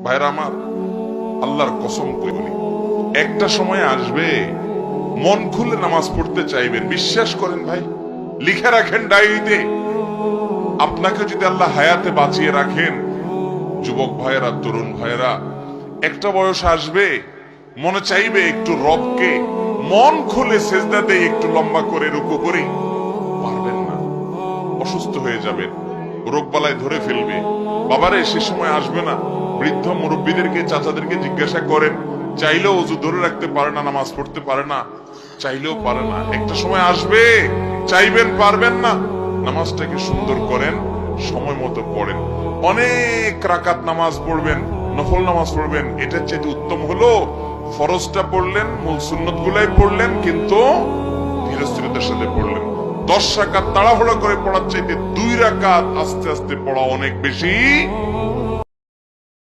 ভাইরা আমার, আল্লাহর কসম করে বলি, একটা সময় আসবে মন খুলে নামাজ পড়তে চাইবেন। বিশ্বাস করেন ভাই, লিখে রাখেন ডায়েরিতে। আপনাকে যদি আল্লাহ হায়াতে বাঁচিয়ে রাখেন, যুবক ভাইয়েরা, তরুণ ভাইয়েরা, একটা বয়স আসবে মনে চাইবে একটু রবকে মন খুলে সেজদা দিয়ে একটু লম্বা করে রুকু করি, পারবেন না, অসুস্থ হয়ে যাবেন, রোগবালায় ধরে ফেলবে। বাবারে, সে সময় আসবে না? বৃদ্ধ মুরব্বীদেরকে, চাচাদেরকে জিজ্ঞাসা করেন, চাইলেও অজু ধরে রাখতে পারে না, নামাজ পড়তে পারে না, চাইলেও পারে না। একটা সময় আসবে চাইবেন, পারবেন না। নামাজটাকে সুন্দর করেন, সময় মতো পড়েন, অনেক রাকাত নামাজ পড়বেন, নফল নামাজ পড়বেন। এটার চেয়ে উত্তম হলো ফরজটা পড়লেন, মূল সুন্নত গুলাই পড়লেন, কিন্তু ধীরস্থিরতার সাথে পড়লেন। 10 রাকাত তাড়াহুড়ো করে পড়ার চাইতে 2 রাকাত আস্তে আস্তে পড়া অনেক বেশি